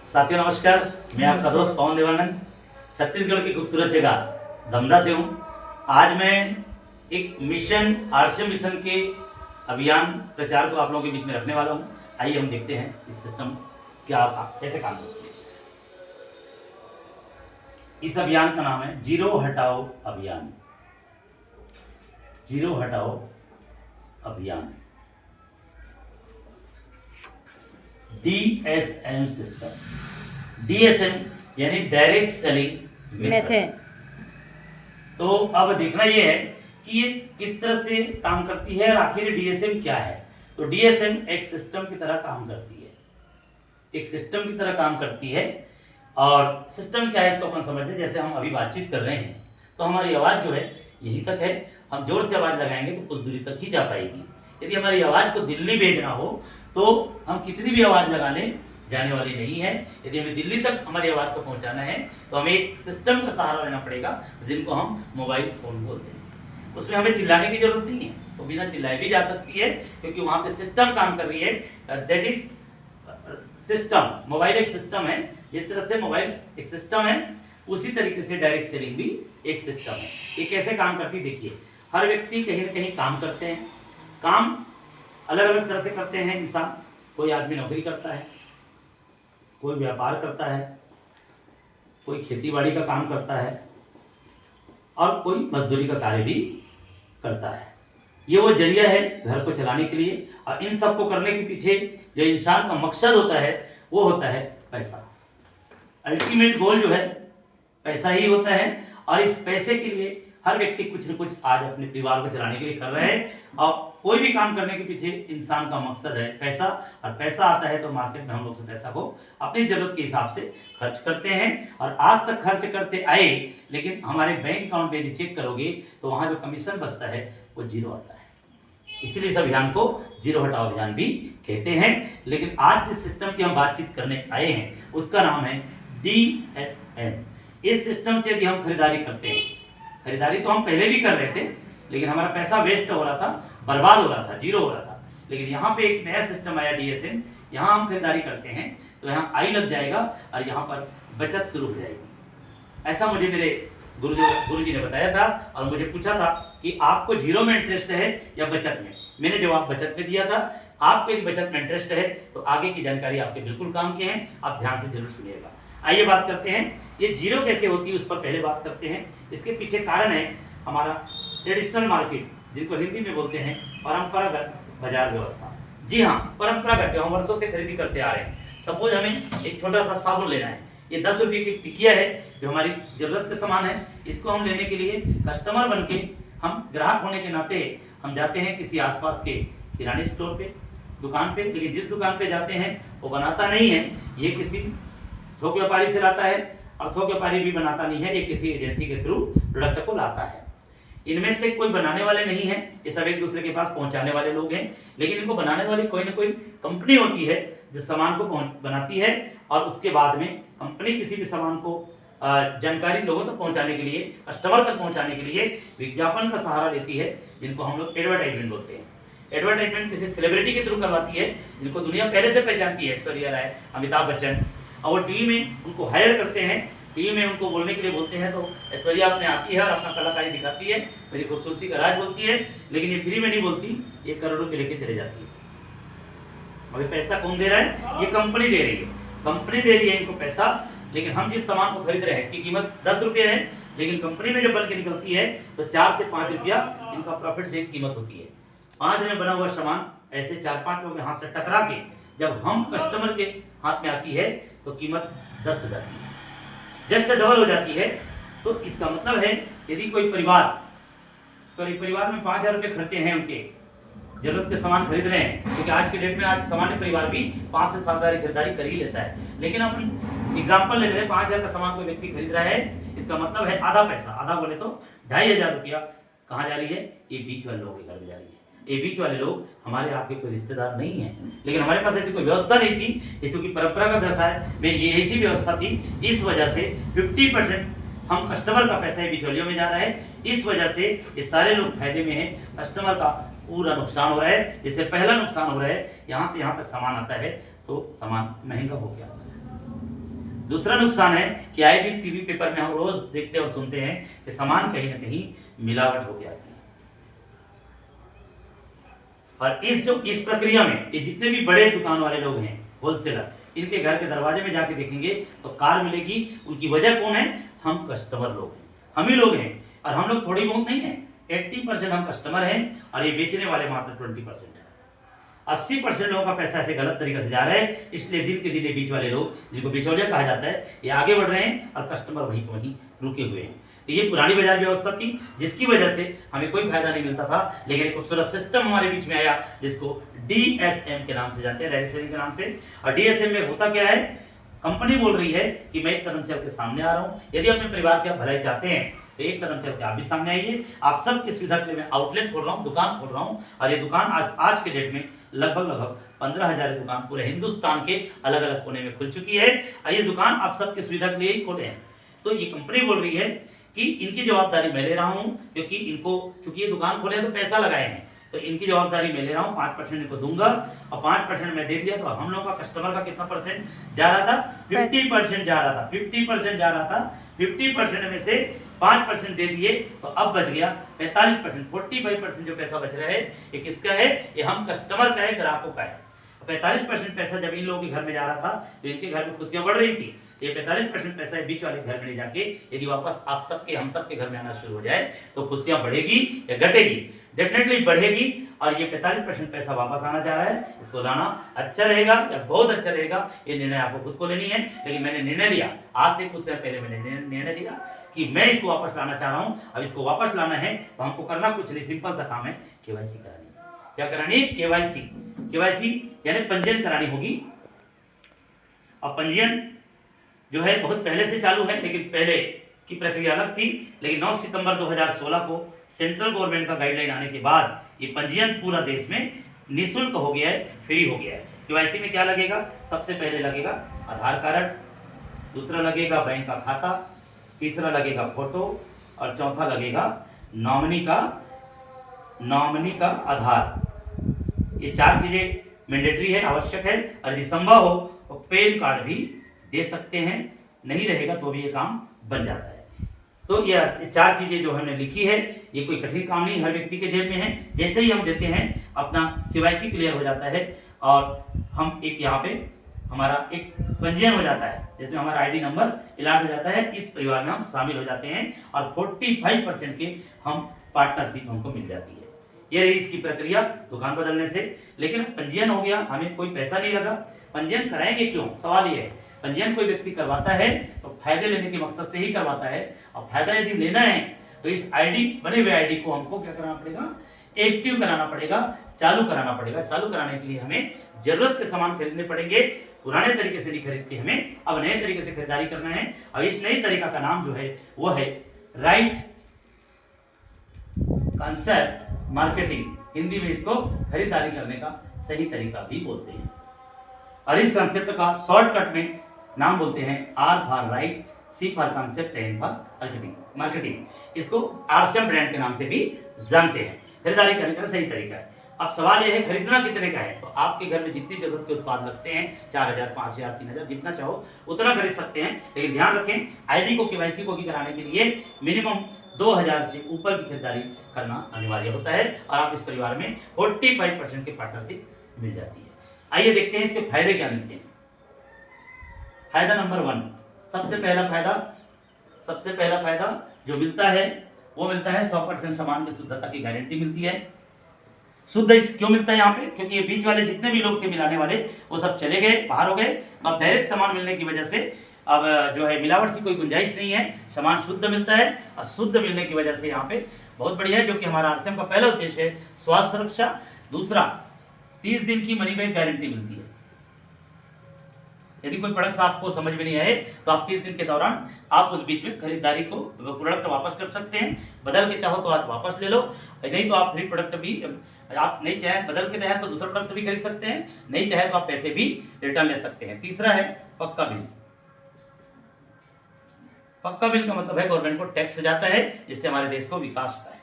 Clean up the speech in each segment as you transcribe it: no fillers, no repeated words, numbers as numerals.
साथियों नमस्कार, मैं आपका दोस्त पवन देवानंद छत्तीसगढ़ की खूबसूरत जगह धमधा से हूँ। आज मैं एक मिशन आरसीएम मिशन के अभियान प्रचार को आप लोगों के बीच में रखने वाला हूँ। आइए हम देखते हैं इस सिस्टम क्या कैसे काम करती है। इस अभियान का नाम है जीरो हटाओ अभियान। जीरो हटाओ अभियान DSM सिस्टम। DSM यानी डायरेक्ट सेलिंग मेथड। तो अब देखना ये है कि ये किस तरह से काम करती है और आखिर DSM क्या है। तो DSM एक सिस्टम की तरह काम करती है, एक सिस्टम की तरह काम करती है। और सिस्टम क्या है इसको अपन समझते हैं। जैसे हम अभी बातचीत कर रहे हैं तो हमारी आवाज़ जो है यहीं तक है, हम जोर से आवाज़ लगाएंगे तो कुछ दूरी तक ही जा पाएगी। यदि हमारी आवाज़ को दिल्ली भेजना हो तो हम कितनी भी आवाज़ लगा लें जाने वाली नहीं है। यदि हमें दिल्ली तक हमारी आवाज़ को पहुंचाना है तो हमें एक सिस्टम का सहारा लेना पड़ेगा, जिनको हम मोबाइल फोन बोलते हैं। उसमें हमें चिल्लाने की जरूरत नहीं है, तो बिना चिल्लाए भी जा सकती है, क्योंकि वहाँ पे सिस्टम काम कर रही है। That is system. मोबाइल एक सिस्टम है। जिस तरह से मोबाइल एक सिस्टम है, उसी तरीके से डायरेक्ट सेलिंग भी एक सिस्टम है। ये कैसे काम करती देखिए। हर व्यक्ति कहीं ना कहीं काम करते हैं, काम अलग अलग तरह से करते हैं इंसान। कोई आदमी नौकरी करता है, कोई व्यापार करता है, कोई खेतीबाड़ी का काम करता है और कोई मजदूरी का कार्य भी करता है। ये वो जरिया है घर को चलाने के लिए। और इन सब को करने के पीछे जो इंसान का मकसद होता है वो होता है पैसा। अल्टीमेट गोल जो है पैसा ही होता है। और इस पैसे के लिए हर व्यक्ति कुछ न कुछ आज अपने परिवार को चलाने के लिए कर रहे हैं। और कोई भी काम करने के पीछे इंसान का मकसद है पैसा। और पैसा आता है तो मार्केट में हम लोग पैसा को अपनी जरूरत के हिसाब से खर्च करते हैं। और आज तक खर्च करते आए, लेकिन हमारे बैंक अकाउंट में यदि चेक करोगे तो वहां जो कमीशन बचता है वो जीरो आता है। इसीलिए इस अभियान को जीरो हटाओ अभियान भी कहते हैं। लेकिन आज जिस सिस्टम की हम बातचीत करने आए हैं उसका नाम है DSM। इस सिस्टम से यदि हम खरीदारी करते हैं, खरीदारी तो हम पहले भी कर रहे थे लेकिन हमारा पैसा वेस्ट हो रहा था, बर्बाद हो रहा था, जीरो हो रहा था। लेकिन यहाँ पे एक नया सिस्टम आया DSM। यहाँ हम खरीदारी करते हैं तो यहाँ आई लग जाएगा और यहाँ पर बचत शुरू हो जाएगी। ऐसा मुझे मेरे गुरुजी ने बताया था और मुझे पूछा था कि आपको जीरो में इंटरेस्ट है या बचत में। मैंने जवाब बचत में दिया था। आपको यदि बचत में इंटरेस्ट है तो आगे की जानकारी आपके बिल्कुल काम के हैं, आप ध्यान से जरूर सुनिएगा। आइए बात करते हैं ये जीरो कैसे होती है, उस पर पहले बात करते हैं। इसके पीछे कारण है हमारा ट्रेडिशनल मार्केट, जिनको हिंदी में बोलते हैं परंपरागत बाजार व्यवस्था। जी हाँ, परंपरागत जो हम वर्षों से खरीदी करते आ रहे हैं। सपोज हमें एक छोटा सा साबुन लेना है, ये 10 रुपये की टिकिया है जो हमारी जरूरत का सामान है। इसको हम लेने के लिए कस्टमर बन के, हम ग्राहक होने के नाते हम जाते हैं किसी आसपास के किराने स्टोर पे, दुकान पे। लेकिन जिस दुकान पे जाते हैं वो बनाता नहीं है, ये किसी थोक व्यापारी से लाता है। और थोक व्यापारी भी बनाता नहीं है, ये किसी एजेंसी के थ्रू प्रोडक्ट को लाता है। इनमें से कोई बनाने वाले नहीं है, ये सब एक दूसरे के पास पहुंचाने वाले लोग हैं। लेकिन इनको बनाने वाली कोई ना कोई कंपनी होती है जो सामान को बनाती है। और उसके बाद में कंपनी किसी भी सामान को जानकारी लोगों तक पहुंचाने के लिए, कस्टमर तक पहुंचाने के लिए विज्ञापन का सहारा लेती है, जिनको हम लोग एडवर्टाइजमेंट बोलते हैं। एडवर्टाइजमेंट किसी सेलिब्रिटी के थ्रू करवाती है, जिनको दुनिया पहले से पहचानती है, ऐश्वर्या राय, अमिताभ बच्चन। और वो टीवी में उनको हायर करते हैं, टीवी में उनको बोलने के लिए बोलते हैं। तो ऐश्वर्या अपने आती है और अपना कलाकारी दिखाती है, मेरी खूबसूरती का राज बोलती है। लेकिन ये फ्री में नहीं बोलती, ये करोड़ों के लेके चले जाती है। अभी पैसा कौन दे रहा है? ये कंपनी दे रही है। कंपनी दे रही है इनको पैसा। लेकिन हम जिस सामान को खरीद रहे हैं इसकी कीमत 10 रुपये है, लेकिन कंपनी में जब बन के निकलती है तो 4 से 5 रुपया इनका प्रॉफिट से कीमत होती है। 5 में बना हुआ सामान ऐसे 4-5 लोगों के हाथ से टकरा के जब हम कस्टमर के हाथ में आती है तो कीमत 10 हो जाती है, जस्ट डबल हो जाती है। तो इसका मतलब है यदि कोई परिवार में 5,000 रुपये खर्चे हैं, उनके जरूरत के सामान खरीद रहे हैं, क्योंकि आज के डेट में आज सामान्य परिवार भी 5 से 7 हज़ार की खरीदारी कर ही लेता है। लेकिन अपन एग्जाम्पल ले लेते हैं, 5,000 का सामान कोई व्यक्ति खरीद रहा है, इसका मतलब है आधा पैसा, आधा बोले तो 2,500 रुपया कहाँ जा रही है? ये बीच वाले लोगों के घर में जा रही है। ये बीच वाले लोग हमारे आपके कोई रिश्तेदार नहीं है, लेकिन हमारे पास ऐसी कोई व्यवस्था नहीं थी। ये चूंकि परंपरागत व्यवसाय में ये ऐसी व्यवस्था थी, इस वजह से 50% हम कस्टमर का पैसा ही बिचौलियों में जा रहा है। इस वजह से ये सारे लोग फायदे में हैं, कस्टमर का पूरा नुकसान हो रहा है। जिससे पहला नुकसान हो रहा है, यहाँ से यहाँ तक सामान आता है तो सामान महंगा हो गया। दूसरा नुकसान है कि आए दिन टीवी पेपर में हम रोज देखते और सुनते हैं कि सामान कहीं ना कहीं मिलावट हो गया है। और इस प्रक्रिया में ये जितने भी बड़े दुकान वाले लोग हैं, होलसेलर, इनके घर के दरवाजे में जाके देखेंगे तो कार मिलेगी। उनकी वजह कौन है? हम कस्टमर लोग हैं, हम ही लोग हैं। और हम लोग थोड़ी बहुत नहीं है, 80% हम कस्टमर हैं और ये बेचने वाले मात्र 20% है। 80% लोगों का पैसा ऐसे गलत तरीके से जा रहा है। इसलिए दिन के दिन ये बीच वाले लोग, जिनको बिचौलिया कहा जाता है, ये आगे बढ़ रहे हैं और कस्टमर वहीं के वहीं रुके हुए हैं। तो ये पुरानी बाजार व्यवस्था थी जिसकी वजह से हमें कोई फायदा नहीं मिलता था। लेकिन एक खूबसूरत सिस्टम हमारे बीच में आया जिसको डीएसएम के नाम से जानते हैं, डायरेक्ट सेलिंग के नाम से। और डीएसएम में होता क्या है? कंपनी बोल रही है कि मैं एक कदम चल के सामने आ रहा हूं। यदि अपने परिवार की भलाई चाहते हैं तो एक कदम चल के आप भी सामने आइए। आप सबकी सुविधा के लिए मैं आउटलेट खोल रहा हूँ, दुकान खोल रहा हूँ। और ये दुकान आज के डेट में लगभग 15,000 दुकान पूरे हिंदुस्तान के अलग अलग कोने में खुल चुकी है। और ये दुकान आप सबकी सुविधा के लिए ही खोले हैं। तो ये कंपनी बोल रही है कि इनकी जवाबदारी मैं ले रहा हूं, क्योंकि इनको चूंकि ये दुकान खोले तो पैसा लगाए हैं, तो इनकी जवाबदारी मैं ले रहा हूं। 5% इनको दूंगा और 5% मैं दे दिया तो हम लोगों का कस्टमर का कितना परसेंट जा रहा था? 50% जा रहा था। 50% जा रहा था। 50% में से 5% दे दिए तो अब बच गया 45%। 45% जो पैसा बच रहा है ये किसका है? ये हम कस्टमर का है, ग्राहकों का है। 45% पैसा जब इन लोगों के घर में जा रहा था तो इनके घर में खुशियां बढ़ रही थी। ये 45% पैसा बीच वाले घर में ले जाके यदि वापस आप सबके हम सबके घर में आना शुरू हो जाए तो खुशियां बढ़ेगी या घटेगी? डेफिनेटली बढ़ेगी। और ये 45% पैसा वापस आना चाह रहा है, इसको लाना अच्छा रहेगा या बहुत अच्छा रहेगा, ये निर्णय आपको खुद को लेनी है। लेकिन मैंने निर्णय लिया, आज से कुछ समय पहले मैंने निर्णय लिया कि मैं इसको वापस लाना चाह रहा हूं। अब इसको वापस लाना है तो हमको करना कुछ नहीं, सिंपल सा काम है, केवाईसी करानी। क्या करानी? केवाईसी। केवाईसी यानी पंजीयन करानी होगी। और पंजीयन जो है बहुत पहले से चालू है, लेकिन पहले की प्रक्रिया अलग थी। लेकिन 9 सितंबर 2016 को सेंट्रल गवर्नमेंट का गाइडलाइन आने के बाद ये पंजीयन पूरा देश में निःशुल्क हो गया है, फ्री हो गया है। केवाईसी में क्या लगेगा? सबसे पहले लगेगा आधार कार्ड, दूसरा लगेगा बैंक का खाता, तीसरा लगेगा फोटो और चौथा लगेगा नॉमिनी का आधार। ये 4 चीजें मैंडेटरी है, आवश्यक है। और यदि संभव हो तो पैन कार्ड भी दे सकते हैं, नहीं रहेगा तो भी ये काम बन जाता है। तो ये 4 चीजें जो हमने लिखी है ये कोई कठिन काम नहीं, हर व्यक्ति के जेब में है। जैसे ही हम देते हैं अपना केवाईसी क्लियर हो जाता है और हम एक यहाँ पे हमारा एक पंजीयन हो जाता है जिसमें हमारा आईडी नंबर इलाट हो जाता है। इस परिवार में हम शामिल हो जाते हैं और 45% के हम पार्टनरशिप हमको मिल जाती है। ये रही इसकी प्रक्रिया दुकान बदलने से। लेकिन पंजीयन हो गया, हमें कोई पैसा नहीं लगा। पंजीयन कराएंगे क्यों? सवाल ये है। पंजीयन कोई व्यक्ति करवाता है तो फायदे लेने के मकसद से ही करवाता है। और फायदा यदि लेना है तो इस आईडी, बने हुए आईडी को हमको क्या कराना पड़ेगा? एक्टिव कराना पड़ेगा, चालू कराना पड़ेगा। चालू कराने के लिए हमें जरूरत के सामान खरीदने पड़ेंगे। पुराने तरीके से नहीं खरीद के हमें अब नए तरीके से खरीदारी करना है। और इस नई तरीका का नाम जो है वो है राइट कॉन्सेप्ट मार्केटिंग। हिंदी में इसको खरीदारी करने का सही तरीका भी बोलते हैं। और इस कॉन्सेप्ट का शॉर्टकट में नाम बोलते हैं R for right, C for concept, N for marketing. इसको आरसीएम ब्रांड के नाम से भी जानते हैं। खरीदारी करने का सही तरीका है। अब सवाल यह है खरीदना कितने का है? तो आपके घर में जितनी जरूरत के उत्पाद लगते हैं, 4,000, 5,000, 3,000, जितना चाहो उतना खरीद सकते हैं। लेकिन ध्यान रखें, आईडी को केवाईसी को भी कराने के लिए मिनिमम 2,000 से ऊपर की खरीदारी करना अनिवार्य होता है। और आप इस परिवार में 45% की पार्टनरशिप मिल जाती है। आइए देखते हैं इसके फायदे क्या मिलते हैं। फायदा नंबर 1, सबसे पहला फायदा जो मिलता है वो मिलता है 100% सामान की शुद्धता की गारंटी मिलती है। शुद्ध क्यों मिलता है यहाँ पे? क्योंकि ये बीच वाले जितने भी लोग थे मिलाने वाले वो सब चले गए, बाहर हो गए। अब डायरेक्ट सामान मिलने की वजह से अब जो है मिलावट की कोई गुंजाइश नहीं है, सामान शुद्ध मिलता है। और शुद्ध मिलने की वजह से यहाँ पे बहुत बढ़िया है, जो कि हमारा आरसीएम का पहला उद्देश्य है स्वास्थ्य सुरक्षा। दूसरा, 30 दिन की मनी बैक गारंटी मिलती है। यदि कोई प्रोडक्ट आपको समझ में नहीं आए तो आप 30 दिन के दौरान आप उस बीच में खरीदारी को प्रोडक्ट वापस कर सकते हैं। बदल के चाहो तो आज वापस ले लो, नहीं तो आप फ्री प्रोडक्ट भी, आप नहीं चाहे बदल के चाहे तो दूसरा प्रोडक्ट भी खरीद सकते हैं, नहीं चाहे तो आप पैसे भी रिटर्न ले सकते हैं। तीसरा है पक्का बिल। पक्का बिल का मतलब है गवर्नमेंट को टैक्स जाता है, जिससे हमारे देश को विकास होता है।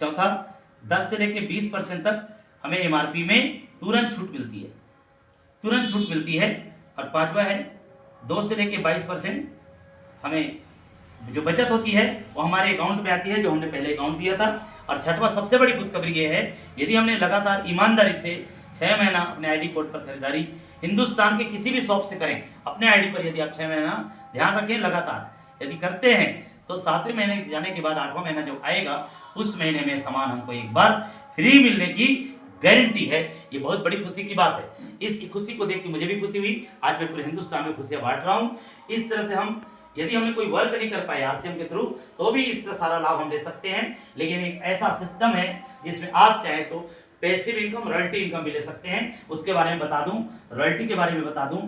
चौथा, 10 से लेकर 20% तक हमें एमआरपी में तुरंत छूट मिलती है। और 5वां है 2 से लेके 22% हमें जो बचत होती है वो हमारे अकाउंट में आती है, जो हमने पहले अकाउंट दिया था। और छठवां सबसे बड़ी खुशखबरी ये है, यदि हमने लगातार ईमानदारी से 6 महीना अपने आईडी कोड पर खरीदारी हिंदुस्तान के किसी भी शॉप से करें, अपने आईडी पर यदि आप 6 महीना ध्यान रखें लगातार यदि करते हैं, तो 7वें महीने जाने के बाद 8वां महीना जो आएगा उस महीने में सामान हमको एक बार फ्री मिलने की गारंटी है। ये बहुत बड़ी खुशी की बात है। इस खुशी को देख के मुझे भी खुशी हुई। आज मैं पूरे हिंदुस्तान में खुशियां बांट रहा हूँ। इस तरह से हम यदि हमें कोई वर्क नहीं कर पाए आरसीएम के थ्रू, तो भी इसका सारा लाभ हम ले सकते हैं। लेकिन एक ऐसा सिस्टम है जिसमें आप चाहें तो पैसिव इनकम, रॉयल्टी इनकम भी ले सकते हैं। उसके बारे में बता दूं, रॉयल्टी के बारे में बता दूं।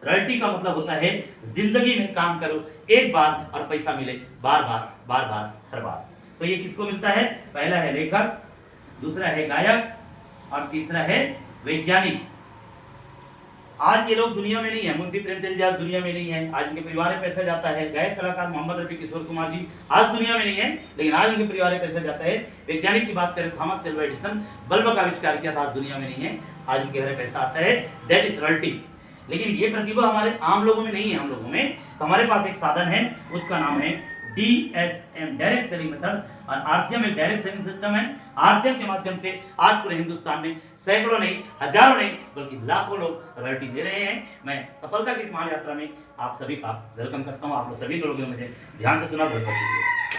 रॉयल्टी का मतलब होता है जिंदगी में काम करो एक बार और पैसा मिले बार बार बार बार हर बार। तो ये किसको मिलता है? पहला है लेखक, दूसरा है गायक और तीसरा है वैज्ञानिक। आज ये लोग दुनिया में नहीं है, मुंशी प्रेमचंद जी आज दुनिया में नहीं है, आज उनके परिवार में पैसा जाता है। गायक कलाकार मोहम्मद रफी किशोर कुमार जी आज दुनिया में नहीं है, लेकिन आज उनके परिवार में पैसा जाता है। वैज्ञानिक की बात करें, थॉमस एल्वा एडिसन बल्ब का आविष्कार किया था, आज दुनिया में नहीं है, आज उनके घर में पैसा आता है। That is royalty. लेकिन ये प्रतिभा हमारे आम लोगों में नहीं है, हम लोगों में। तो हमारे पास एक साधन है, उसका नाम है DSM, डायरेक्ट सेलिंग मेथड। और आरसीएम एक डायरेक्ट सेलिंग सिस्टम है। आरसीएम के माध्यम से आज पूरे हिंदुस्तान में सैकड़ों नहीं, हजारों नहीं, बल्कि लाखों लोग रॉयल्टी दे रहे हैं। मैं सफलता की इस महान यात्रा में आप सभी का वेलकम करता हूँ। आप लोग सभी लोगों ने मुझे ध्यान से सुना, बहुत बहुत शुक्रिया।